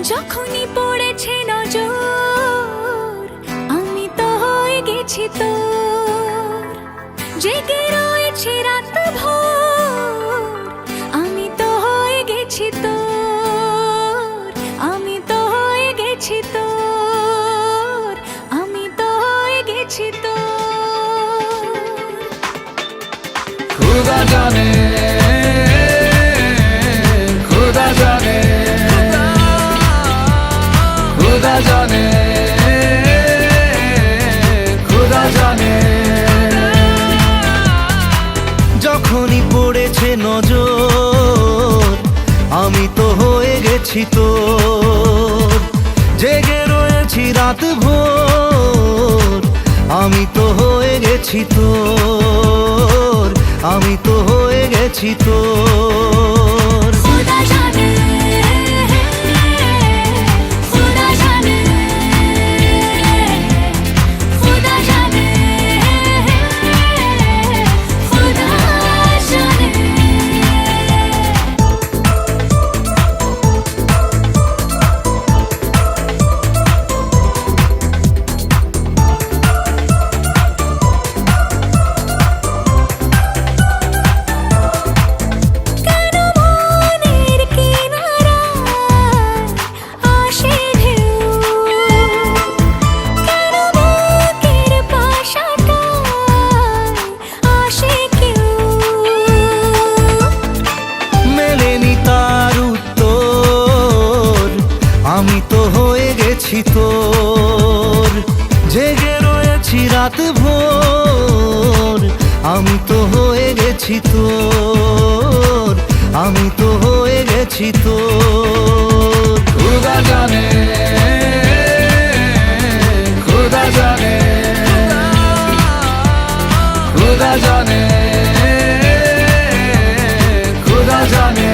যখনই পড়েছে নজর আমি তো হয়ে গেছি তোর, জেগে রয়েছে রাত ভোর আমি তো হয়ে গেছি তোর, আমি তো হয়ে গেছি তোর, আমি তো হয়ে গেছি তোর। खुदा जाने खुदा जाने खुदा जाने खुदा जाने যখনই পড়েছে নজর আমি তো হয়ে গেছি তোর, জেগে রয়েছি রাত ভোর আমি তো হয়ে গেছি তোর, আমি তো হয়ে গেছি তোর। खुदा जाने खुदा जाने खुदा जाने खुदा जाने। কেন মনের কিনারায় আসে ঢেউ, কেন বুকের পাশাটায় আসে কেউ। মেলেনি তার উত্তর আমি তো হয়ে গেছি তোর, জেগে রয়েছি রাত ভোর আমি তো হয়ে গেছি তোর, আমি তো হয়ে গেছি তোর। खुदा जाने खुदा जाने खुदा जाने खुदा जाने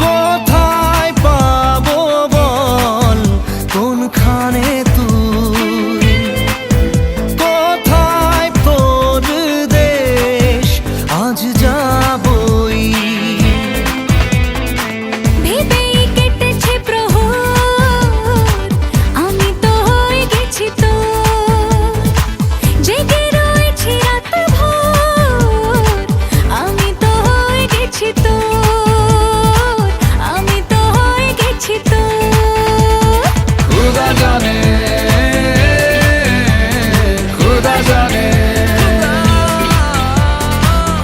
কোথায় পাবো বল কোনখানে তুই, কোথায় তোর দেশ আজ যাবই। ভেবেই কেটেছে প্রহর আমি তো হয়ে গেছি তোর, জেগে রয়েছি রাত ভোর আমি তো হয়ে গেছি তোর, আমি তো হয়ে গেছি তোর। खुदा जाने खुदा जाने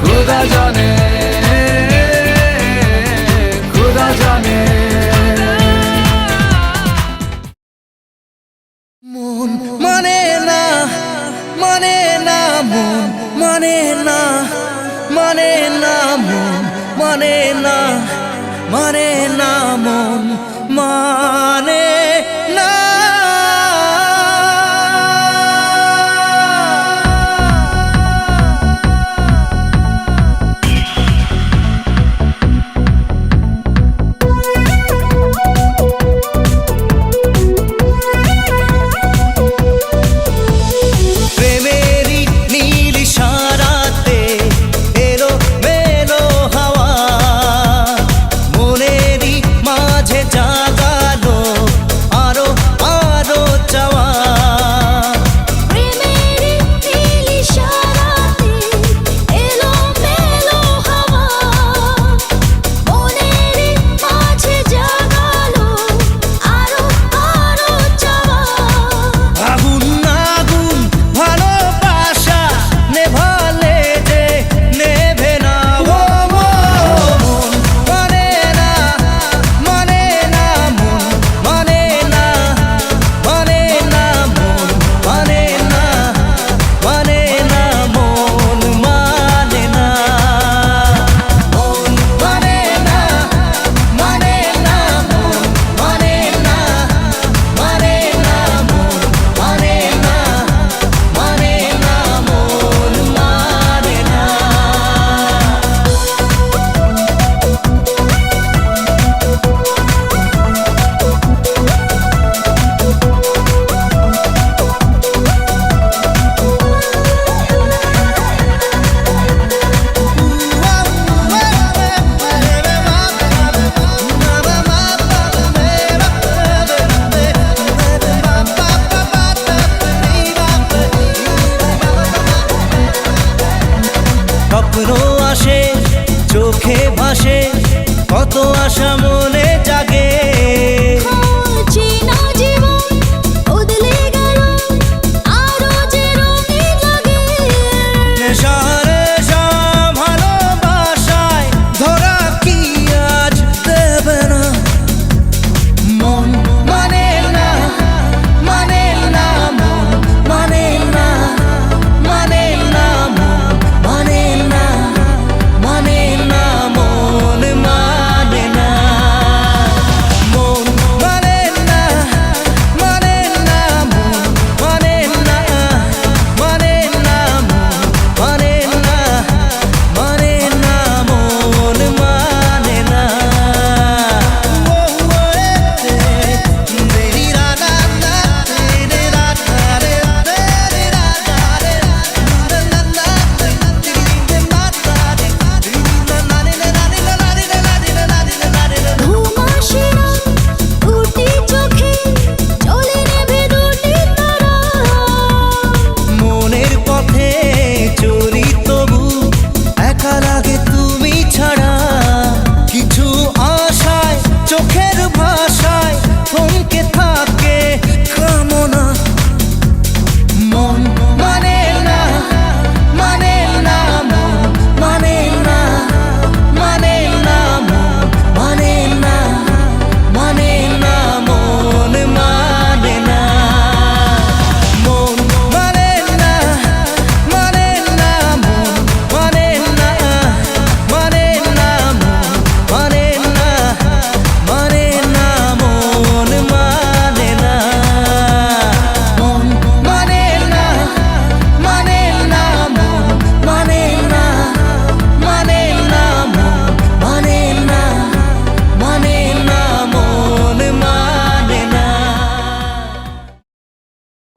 खुदा जाने खुदा जाने মন মানে না মানে না মন মানে না মানে না মন মানে না মানে না মন মানে না। প্রেমেরই নীল ইশারাতে এলো মেলো হাওয়া, মনেরই মাঝে জাগালো কত আশা মনে জাগে। চেনা জীবন বদলে গেল, আরো যে রঙিন লাগে। নেশা রেশা ভালোবাসায় ধরা কি আজ দেবে না? মন মানে না, মানে না, মন মানে না, মানে না, মন মানে না, মানে না, মন মানে না, মন মানে না, মানে না, মন মানে না, মানে না, মন মানে না, মানে না, মন মানে না। ও মেরি রানা না তেরে রানা রে তেরে রানা রে না না তেরে মাতা রে না রে না রে না রে না রে না রে। ঘুম আসে না দুটি চোখে, জ্বলে নেভে দুটি তারা। মনের পথে চলি তবু একা লাগে তুমি ছাড়া। কিছু আশায় চোখের ভাষায় থমকে থাকে কামনা। মন মানে না, মানে না, মন মানে না, মানে না, মন মানে না, মানে না, মন মানে না, মন মানে না, মানে না, মন মানে না, মানে না, মন মানে না, মানে না, মন মানে না, মন মানে না, মানে না, মন মানে না, মানে না, মন মানে না, মানে না, মন মানে না।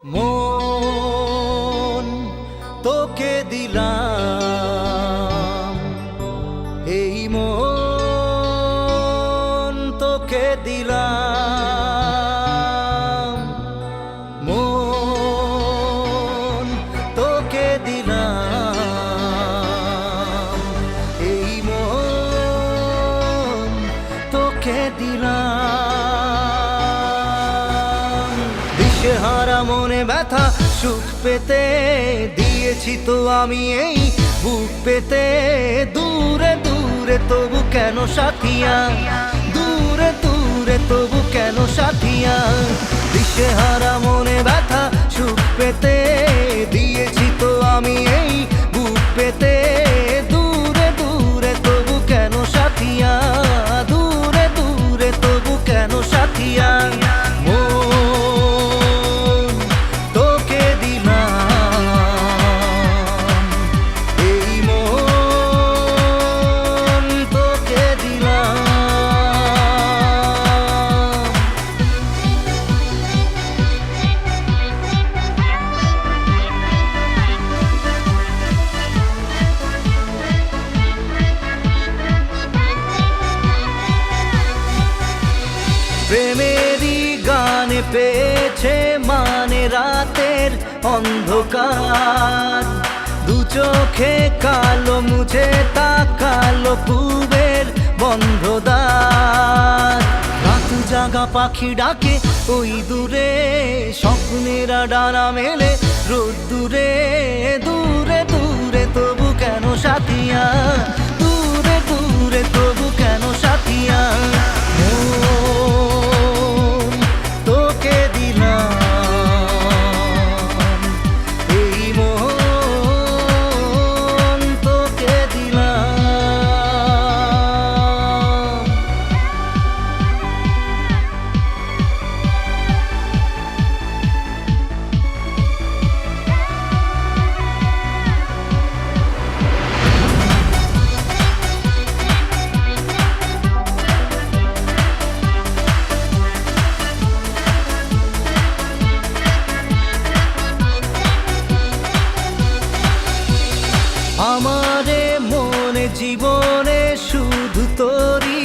মন তোকে দিলাম, এই মন তোকে দিলাম, মন তোকে দিলাম, এই মন তোকে দিলাম। দিশেহারা মনে ব্যথা সুখ পেতে দিয়েছি তো আমি এই বুক পেতে। দূরে দূরে তবু কেন সাথিয়া, দূরে দূরে তবু কেন সাথিয়া। দিশেহারা মনে ব্যথা সুখ পেতে দিয়েছি তো আমি এই বুক পেতে। দূরে দূরে তবু কেন সাথিয়া, দূরে দূরে তবু কেন সাথিয়া। মন তোকে দিলাম, এই মন তোকে দিলাম। প্রেমেরই গানে পেয়েছে মানে রাতের অন্ধকার। দু চোখে কালো মুছে তাকালো পূবের বন্ধ দ্বার। রাত জাগা পাখি ডাকে ওই দূরে, স্বপ্নেরা ডানা মেলে রোদ্দুরে। দূরে দূরে তবু কেন সাথিয়া, দূরে দূরে তবু কেন সাথিয়া। মন তোকে দিলাম, এই মন তোকে দিলাম। আমারে মনে জীবনে শুধু তোরই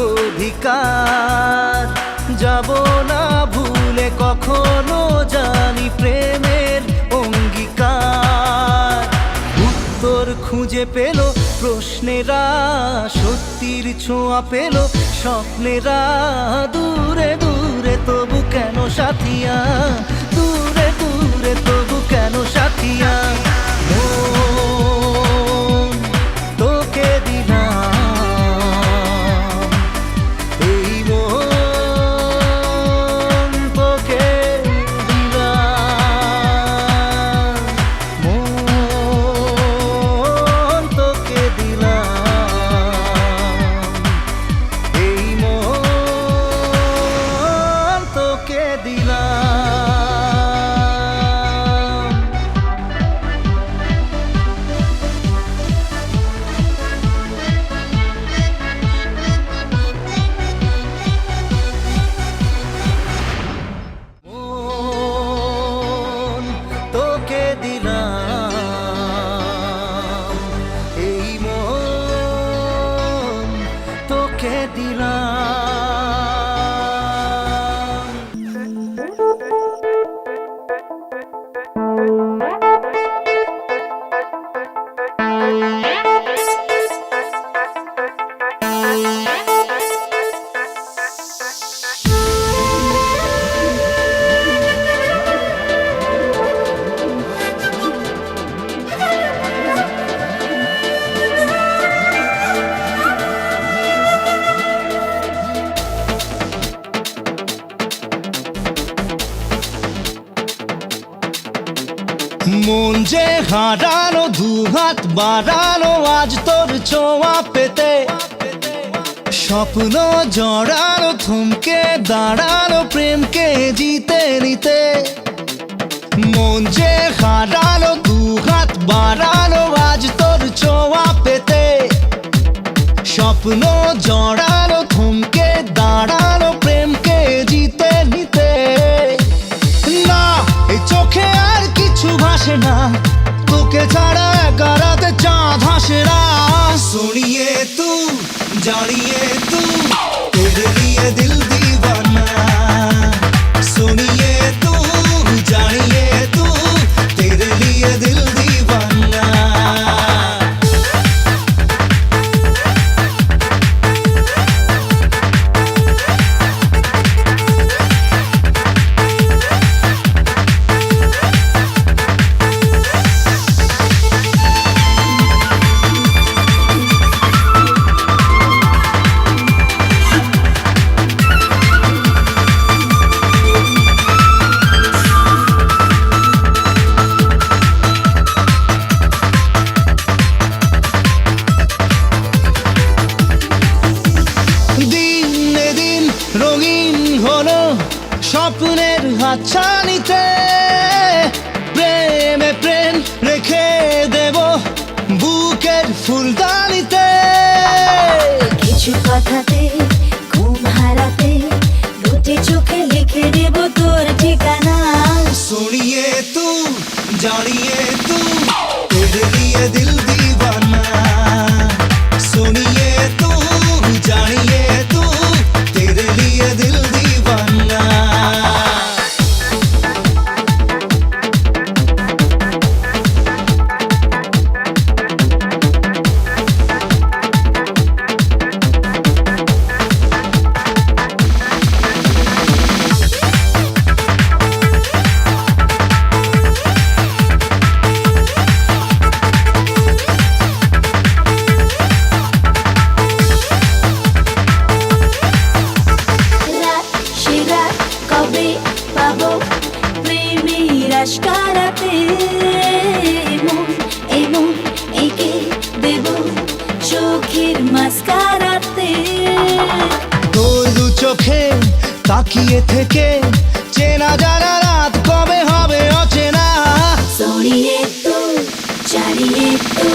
অধিকার। যাব না ভুলে কখনো জানি প্রেমের অঙ্গীকার। উত্তর খুঁজে পেল প্রশ্নেরা সত্যির ছোঁয়া পেল, স্বপ্নেরা দূরে দূরে তবু কেন সাথিয়া, দূরে দূরে তবু কেন সাথিয়া। মন তোকে দিলাম, এই মন তোকে দিলাম, মন তোকে দিলাম, এই মন তোকে দিলাম। মন তোকে দিলাম, এই মন তোকে দিলাম। মন যে হারানো, দুহাত বাড়ানো আজ তোর ছোঁয়া পেতে, স্বপ্ন জড়ানো, থমকে দাঁড়ানো প্রেমকে জিতে নিতে। মন যে হারানো, দুহাত বাড়ানো আজ তোর ছোঁয়া পেতে, স্বপ্ন জড়ানো, থমকে দাঁড়ানো প্রেমকে জিতে নিতে। না এই চোখে আর কিছু ভাসে না, তোকে ছাড়া একা রাতে চাঁদ হাসে না। सुनिए तू जानिए तू तेरे लिए दिल दीवाना, सुनिए तू जानिए तू तेरे लिए दिल दीवाना। রঙিন হলো স্বপ্নের হাতছানিতে, প্রেমে প্রেম রেখে দেব বুকের ফুলদানিতে। কিছু কথাতে ঘুম হারাতে দুটি চোখে লিখে দেব তোর ঠিকানা। सुनिए तू जानिए तू तेरे लिए दिल दीवाना, सुनिए तू जानिए तू तेरे लिए दिल दीवाना। রাত সে রাত কবে পাবো প্রেমের আশকারাতে, মন এই মন এঁকে দেব চোখের মাস্কারাতে। তোর দু চোখে তাকিয়ে থেকে চেনা জানা রাত কবে হবে অচেনা। सोनिए तू जानिए तू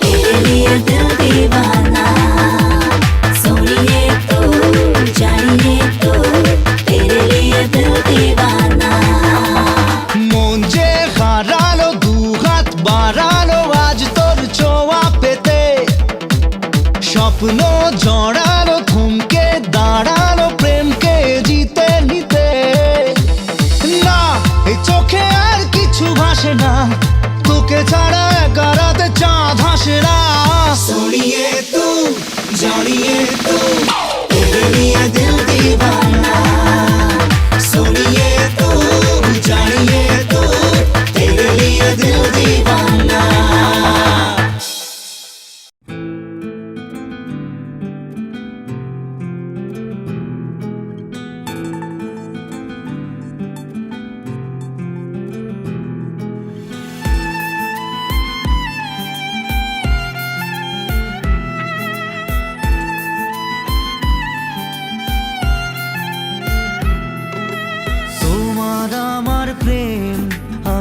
तेरे लिए दिल दीवाना, सोनिए तू जानिए तू तेरे लिए दिल दीवाना। মন যে হারানো, দুহাত বাড়ানো আজ তোর ছোঁয়া পেতে, স্বপ্ন জড়ানো, থমকে দাঁড়ানো প্রেমকে জিতে নিতে।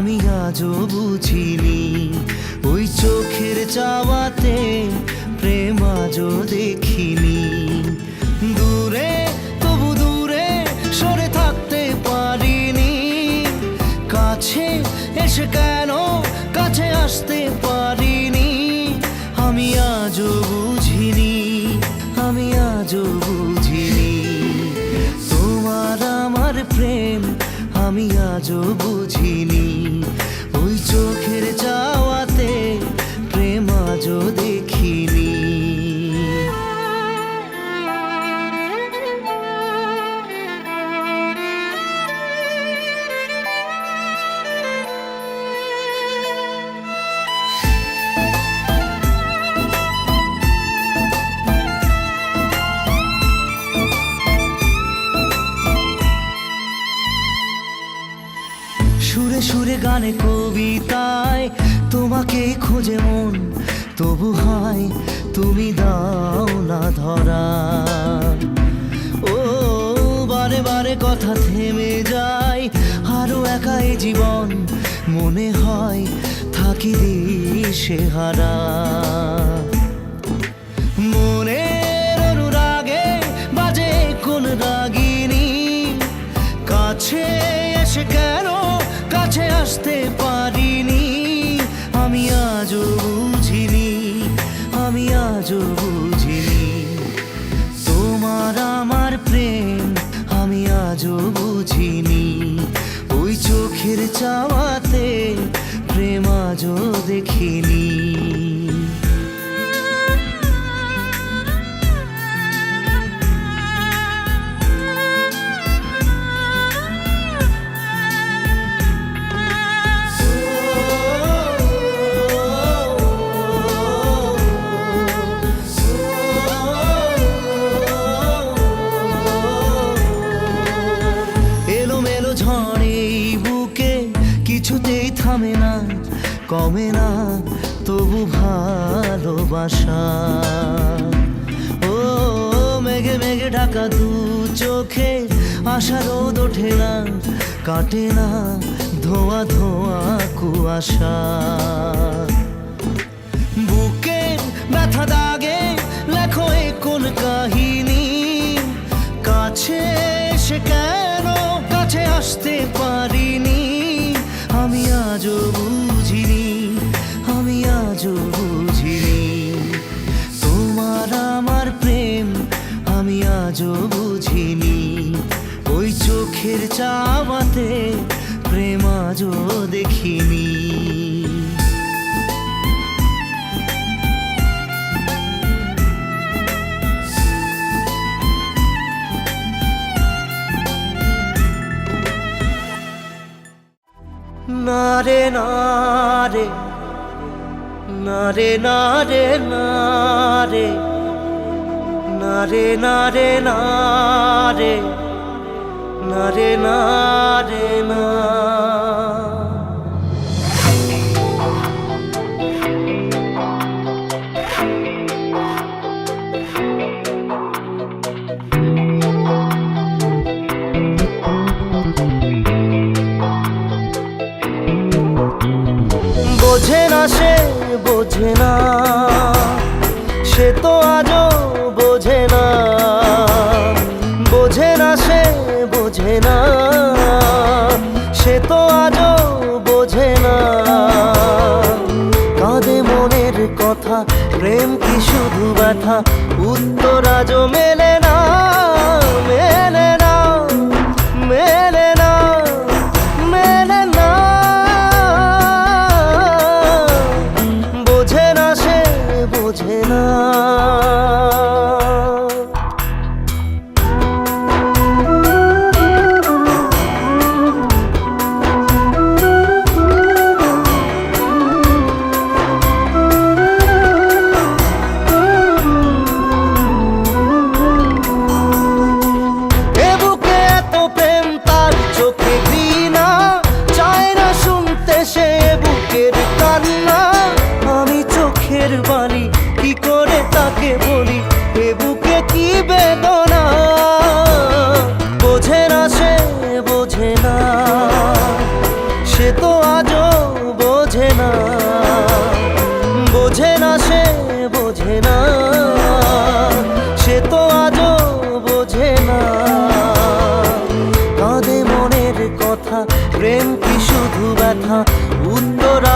আমি আজও বুঝিনি। ওই চোখের চাওয়াতে প্রেম আজও দেখিনি। দূরে তবু দূরে সরে থাকতে পারিনি। কাছে এসে কেন কাছে আসতে পারিনি। আমি আজও বুঝিনি, আমি আজও বুঝিনি। তোমার আমার প্রেম আমি আজও বুঝিনি। ওই চোখের চাওয়াতে প্রেম আজও দেখিনি। সুরে সুরে গানে কবিতায় তোমাকে খোঁজে মন, তবু হায় তুমি দাও না ধরা। ও বারে বারে কথা থেমে যায়, আরো একা এই জীবন মনে হয় থাকি দিশে হারা। মনের অনুরাগে বাজে কোন রাগিনী, কাছে এসে কেন কাছে আসতে পারিনি। আমি আজও বুঝিনি, আমি আজও বুঝিনি। তোমার আমার প্রেম আমি আজও বুঝিনি। ওই চোখের চাওয়াতে প্রেম আজও দেখিনি। এলোমেলো ঝড়ে এই বুকে কিছুতেই থামে না, কমে না তবু ভালোবাসা। ও মেঘে মেঘে ঢাকা দু চোখে আশা রোদ ওঠে না, কাটে না ধোয়া ধোয়া কুয়াশা। বুকে ব্যথা দাগে লেখো এ কোন কাহিনী, কাছে এসে কেন কাছে আসতে পারিনি। আমি আজও বুঝিনি, আমি আজও বুঝিনি। তোমার আমার প্রেম আমি আজও বুঝিনি। ওই চোখের চাওয়াতে প্রেম আজও দেখিনি। না রে না রে, না রে না রে, না রে, না রে না রে, না রে, না রে না রে না। বোঝে না সে বোঝে না, সে তো আজও বোঝে না। বোঝে না সে বোঝে না, সে তো আজও বোঝে না। কাঁদে মনের কথা, প্রেম কি শুধু ব্যথা, উত্তর আজও মেলে না, মেলে না, মেলে না, মেলে না। বোঝে না সে বোঝে না।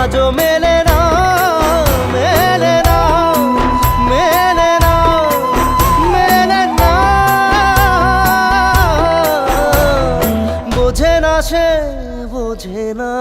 আজও মেলে না, মেলে না, মেলে না, মেলে না। বোঝে না সে, বোঝে না।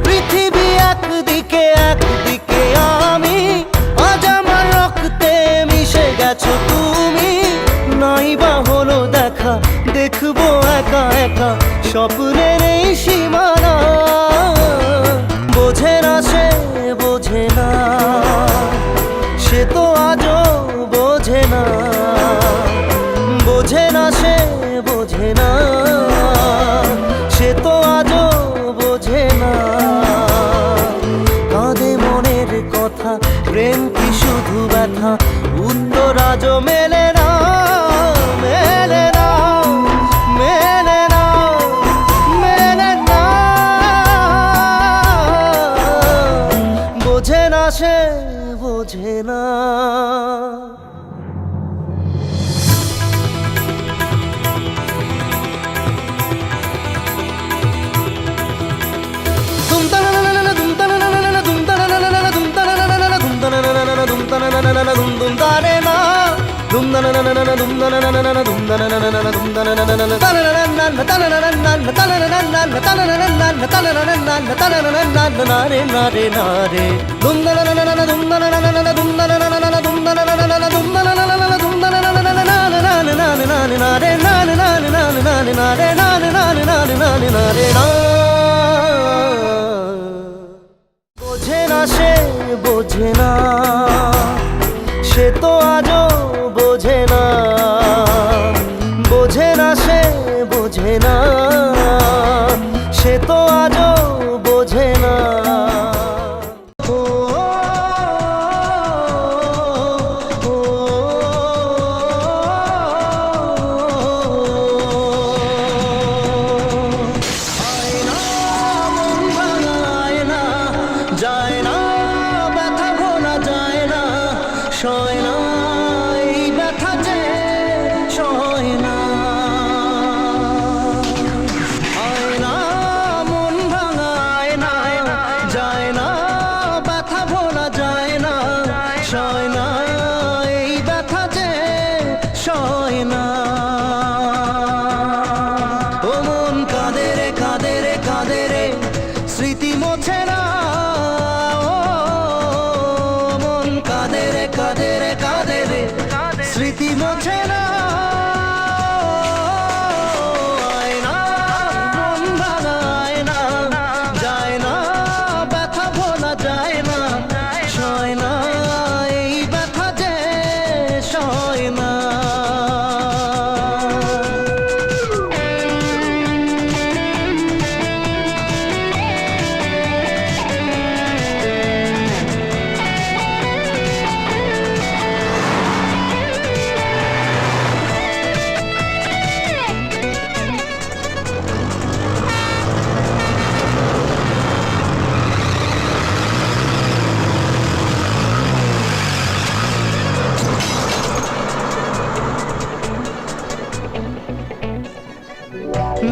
পৃথিবী একদিকে, একদিকে আমি, আজ আমার রক্তে মিশে গেছো তুমি। নাই বা হলো দেখা, দেখবো একা একা স্বপ্নের এই সীমানা। বোঝে না সে, বোঝে না, সে তো আজও বোঝে না। বোঝে না সে, বোঝে না, সে তো আজও বোঝে না। কাঁদে মনের কথা, প্রেম কি শুধু ব্যথা? উত্তর আজও মেলে না, মেলে না, মেলে না, মেলে না। বোঝে না সে, বোঝে না। বোঝে না সে, বোঝে না, সে তো আজও বোঝে না। বোঝে না সে, বোঝে না, সে তো আজও বোঝে না। ও, ও, ও, আয় না, মন ভাঙায় না, যায় না, ব্যথা ভোলা যায় না, সয় না এই ব্যথা যে, সয় না। আয় না, মন ভাঙায় না, যায় না, ব্যথা ভোলা যায় না, সয় না এই ব্যথা যে, সয় না। ও মন কাঁদে রে, কাঁদে রে, কাঁদে রে, স্মৃতি মোছে না। ও মন কাঁদে রে, কাঁদে রে, কাঁদে রে, স্মৃতি মোছে না। আয় না, মন ভাঙায় না, যায় না, ব্যথা ভোলা যায় না, সয় না এই ব্যথা যে, সয় না।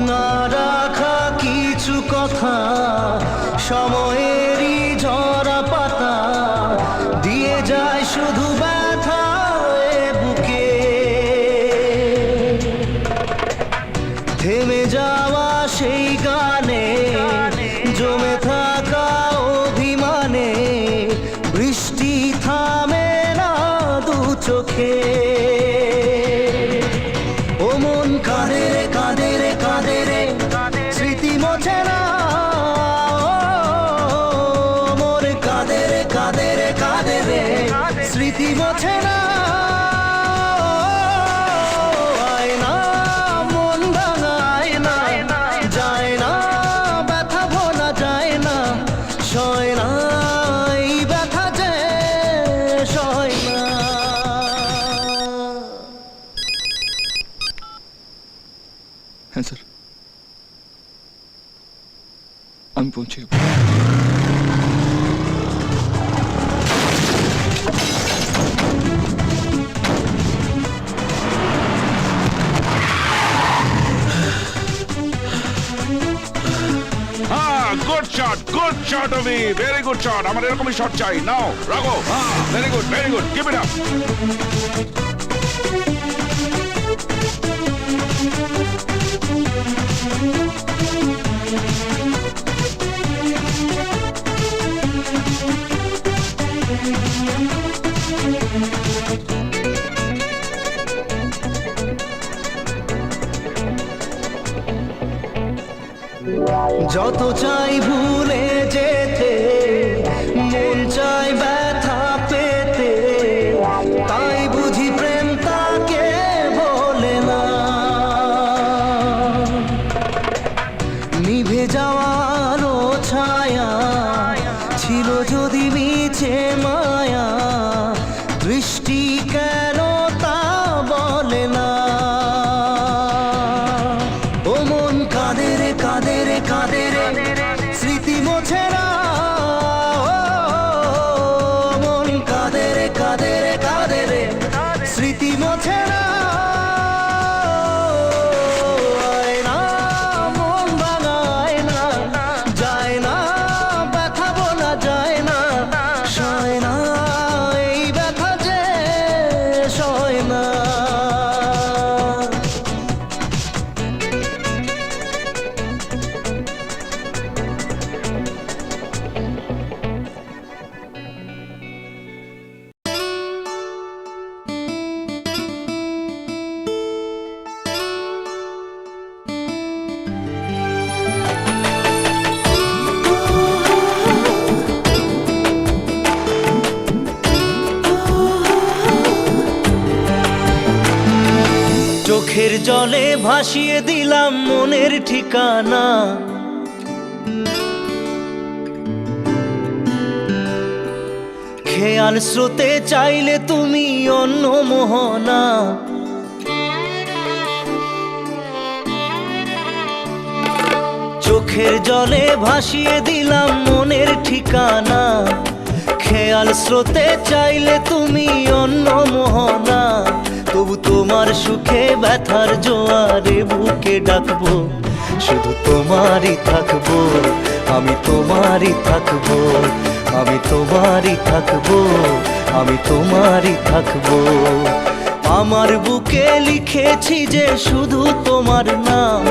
না রাখা কিছু কথা, সময়েরই ঝরা পাতা, দিয়ে যায় শুধু ব্যথা এ বুকে। থেমে যাওয়া সেই গানে, জমে থাকা অভিমানে, বৃষ্টি থামে না দু চোখে। ও মন কাঁদে রে, কাঁদে রে, কাঁদে রে, স্মৃতি মোছে না। ও মোর কাঁদে রে, কাঁদে রে, কাঁদে রে, স্মৃতি মোছে না। আয় না, মন ভাঙায় না, যায় না, ব্যথা ভোলা যায় না, সয় না এই ব্যথা হ্যাঁ স্যার, আমি পৌঁছে যাবো। গুড শট অফি, ভেরি গুড শট। আমার এরকমই শট চাই। নাও রাখো। Very good, keep it up. যত চাই ভুলে যেতে, মন চাই ব্যথা পেতে, তাই বুঝি প্রেম তাকে বলে না। নিভে যাওয়ার ছায়া ছিল যদি মিছে মায়া, দৃষ্টি কেন তা বলে না। ও মন কাঁদে রে কাঁদে রে কাঁদে রে, স্মৃতি মোছে না। ও মন কাঁদে রে কাঁদে রে কাঁদে রে, স্মৃতি মোছে না। আয়না মন ভাঙায় না, যায় না ব্যথা বলা যায় না, সয় না এই ব্যথা যে সয় না। চোখের জলে ভাসিয়ে দিলাম মনের ঠিকানা, খেয়াল স্রোতে চাইলে তুমি অন্য মোহনা। চোখের জলে ভাসিয়ে দিলাম মনের ঠিকানা, খেয়াল স্রোতে চাইলে তুমি অন্য মোহনা। তবু তোমার সুখে ব্যথার জোয়ারে বুকে ডাকবো, শুধু তোমারই থাকবো, আমি তোমারই থাকবো, আমি তোমারই থাকবো, আমি তোমারই থাকবো। আমার বুকে লিখেছি যে শুধু তোমার নাম,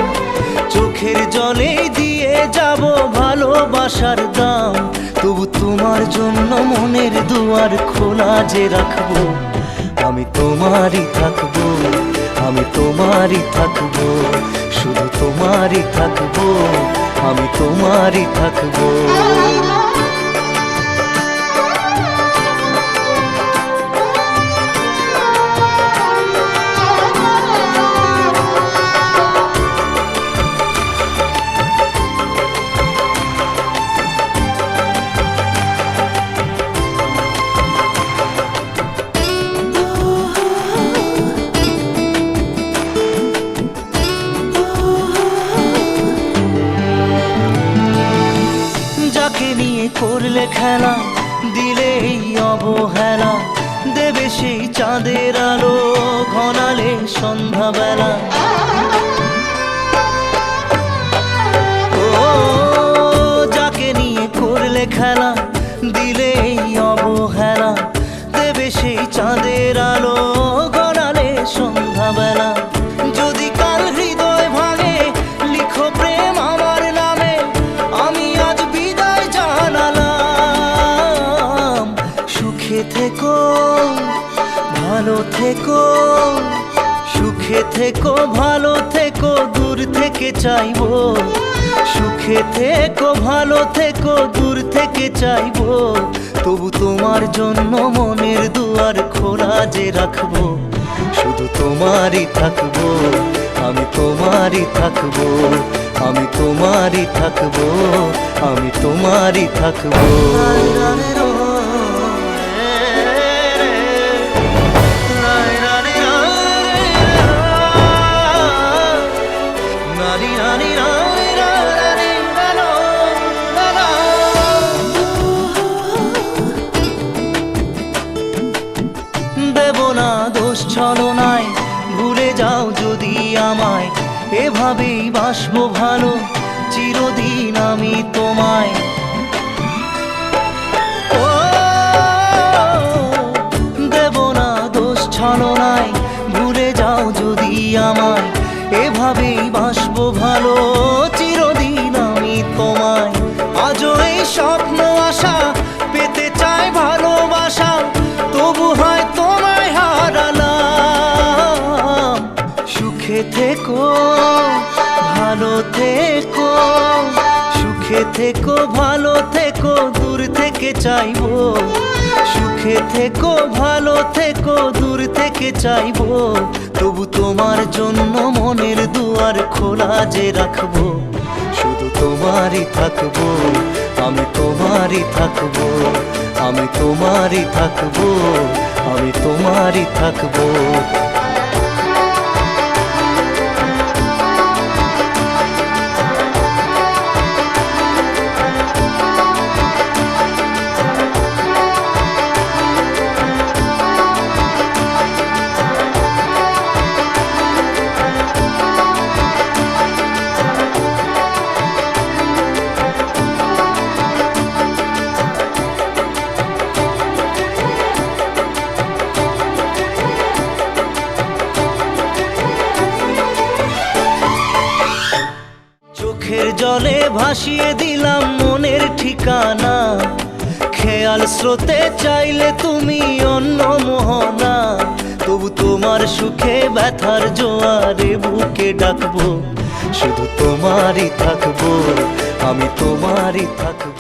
চোখের জলে দিয়ে যাব ভালোবাসার দাম। তবু তোমার জন্য মনের দুয়ার খোলা যে রাখবো, আমি তোমারই থাকবো, আমি তোমারই থাকবো, শুধু তোমারই থাকবো, আমি তোমারই থাকবো। করলে খেলা, দিলে এই অবহেলা, দেবে সেই চাঁদের আলো ঘনালে সন্ধ্যাবেলা। ও যাকে নিয়ে করলে খেলা, দিলে এই অবহেলা, দেবে সেই চাঁদের আলো ঘনালে সন্ধ্যাবেলা। যদি কাল হৃদয় ভাঙে লিখো প্রেম আমার নামে, আমি আজ বিদায় জানালাম। সুখে থেকো ভালো থেকো, সুখে থেকো ভালো থেকো, দূর থেকে চাইবো। সুখে থেকো ভালো থেকো, দূর থেকে চাইবো। তবু তোমার জন্য মনের দুয়ার খোলা যে রাখবো, শুধু তোমারই থাকবো, আমি তোমারই থাকবো, আমি তোমারই থাকবো, আমি তোমারই থাকবো। রানি রানি রানি রানি রানো রানো। দেব না দোষ ছলনায়, ভুলে যাও যদি আমায়, এভাবেই বাসবো ভালো চিরদিন আমি তোমায়। ও দেব না দোষ ছলনায়, ভুলে যাও যদি আমায়, এভাবেই বাসবো ভালো চিরদিন আমি তোমায়। আজও এই স্বপ্ন আশা পেতে চাই ভালোবাসা, তবু হয় তোমায় হারালাম। সুখে থেকো ভালো থেকো, সুখে থেকো ভালো থেকো, দূর থেকে চাইবো। সুখে থেকো ভালো থেকো, দূর থেকে চাইবো, তবু তোমার জন্য মনের দুয়ার খোলা যে রাখবো। শুধু তোমারই থাকবো, আমি তোমারই থাকবো, আমি তোমারই থাকবো, আমি তোমারই থাকবো। চোখের জলে ভাসিয়ে দিলাম মনের ঠিকানা, খেয়াল স্রোতে চাইলে তুমি অন্য মোহনা। তবু তোমার সুখে ব্যথার জোয়ারে বুকে ডাকবো, শুধু তোমারই থাকবো, আমি তোমারই থাকবো।